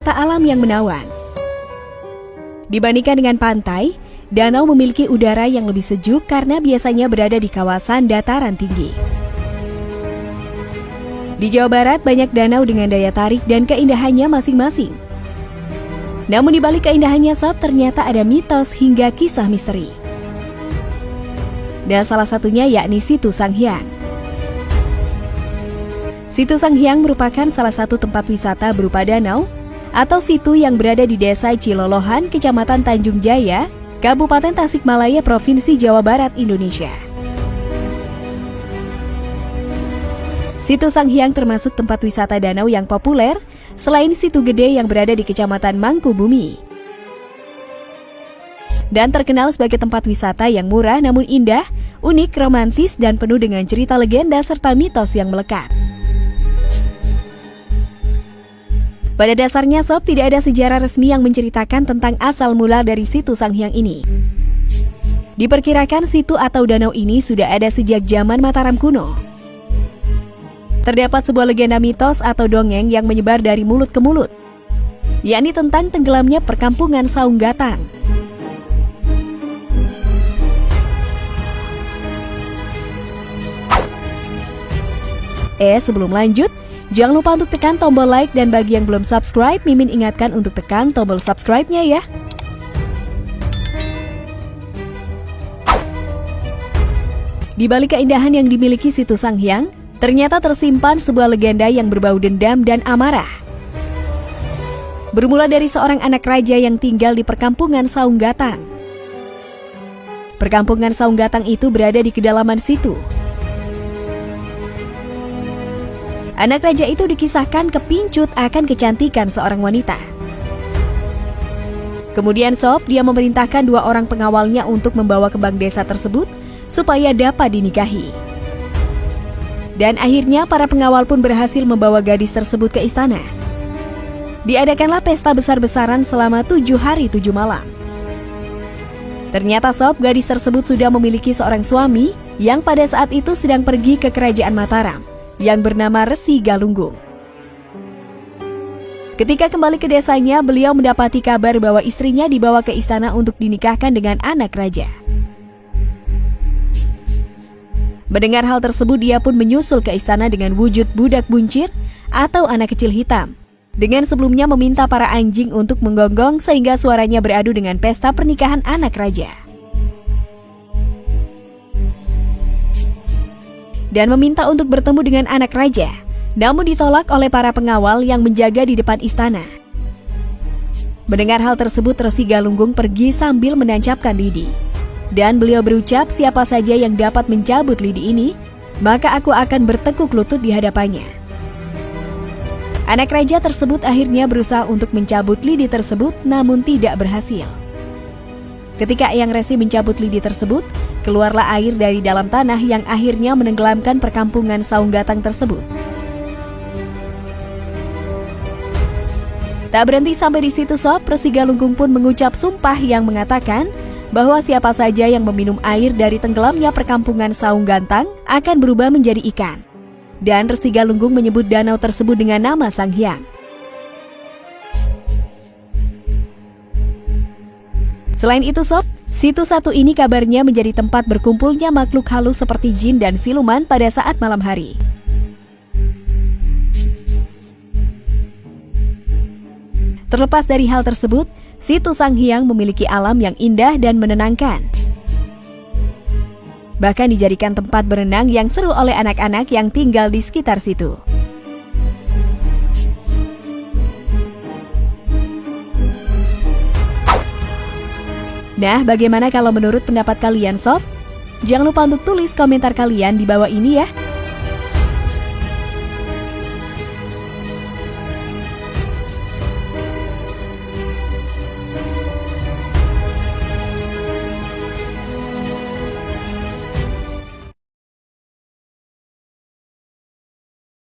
wisata alam yang menawan. Dibandingkan dengan pantai, danau memiliki udara yang lebih sejuk karena biasanya berada di kawasan dataran tinggi. Di Jawa Barat banyak danau dengan daya tarik dan keindahannya masing-masing. Namun di balik keindahannya sob, ternyata ada mitos hingga kisah misteri. Dan salah satunya yakni Situ Sanghyang. Situ Sanghyang merupakan salah satu tempat wisata berupa danau atau situ yang berada di Desa Cilolohan, Kecamatan Tanjung Jaya, Kabupaten Tasikmalaya, Provinsi Jawa Barat, Indonesia. Situ Sanghyang termasuk tempat wisata danau yang populer selain Situ Gede yang berada di Kecamatan Mangkubumi. Dan terkenal sebagai tempat wisata yang murah namun indah, unik, romantis, dan penuh dengan cerita legenda serta mitos yang melekat. Pada dasarnya sob, tidak ada sejarah resmi yang menceritakan tentang asal mula dari Situ Sanghyang ini. Diperkirakan situ atau danau ini sudah ada sejak zaman Mataram kuno. Terdapat sebuah legenda mitos atau dongeng yang menyebar dari mulut ke mulut, yakni tentang tenggelamnya perkampungan Saung Gatang. Sebelum lanjut, jangan lupa untuk tekan tombol like, dan bagi yang belum subscribe, Mimin ingatkan untuk tekan tombol subscribe-nya ya. Di balik keindahan yang dimiliki Situ Sanghyang, ternyata tersimpan sebuah legenda yang berbau dendam dan amarah. Bermula dari seorang anak raja yang tinggal di perkampungan Saung Gatang. Perkampungan Saung Gatang itu berada di kedalaman situ. Anak raja itu dikisahkan kepincut akan kecantikan seorang wanita. Kemudian sob, dia memerintahkan 2 orang pengawalnya untuk membawa ke bank desa tersebut supaya dapat dinikahi. Dan akhirnya para pengawal pun berhasil membawa gadis tersebut ke istana. Diadakanlah pesta besar-besaran selama 7 hari 7 malam. Ternyata sob, gadis tersebut sudah memiliki seorang suami yang pada saat itu sedang pergi ke kerajaan Mataram, yang bernama Resi Galunggung. Ketika kembali ke desanya, beliau mendapati kabar bahwa istrinya dibawa ke istana untuk dinikahkan dengan anak raja. Mendengar hal tersebut, dia pun menyusul ke istana dengan wujud budak buncir atau anak kecil hitam, dengan sebelumnya meminta para anjing untuk menggonggong sehingga suaranya beradu dengan pesta pernikahan anak raja. Dan meminta untuk bertemu dengan anak raja, namun ditolak oleh para pengawal yang menjaga di depan istana. Mendengar hal tersebut, Resi Galunggung pergi sambil menancapkan lidi. Dan beliau berucap, siapa saja yang dapat mencabut lidi ini, maka aku akan bertekuk lutut di hadapannya. Anak raja tersebut akhirnya berusaha untuk mencabut lidi tersebut, namun tidak berhasil. Ketika Eyang Resi mencabut lidi tersebut, keluarlah air dari dalam tanah yang akhirnya menenggelamkan perkampungan Saung Gatang tersebut. Tak berhenti sampai di situ sob, Resi Galunggung pun mengucap sumpah yang mengatakan bahwa siapa saja yang meminum air dari tenggelamnya perkampungan Saung Gatang akan berubah menjadi ikan. Dan Resi Galunggung menyebut danau tersebut dengan nama Sanghyang. Selain itu sob, situ satu ini kabarnya menjadi tempat berkumpulnya makhluk halus seperti jin dan siluman pada saat malam hari. Terlepas dari hal tersebut, Situ Sanghyang memiliki alam yang indah dan menenangkan. Bahkan dijadikan tempat berenang yang seru oleh anak-anak yang tinggal di sekitar situ. Nah, bagaimana kalau menurut pendapat kalian sob? Jangan lupa untuk tulis komentar kalian di bawah ini ya.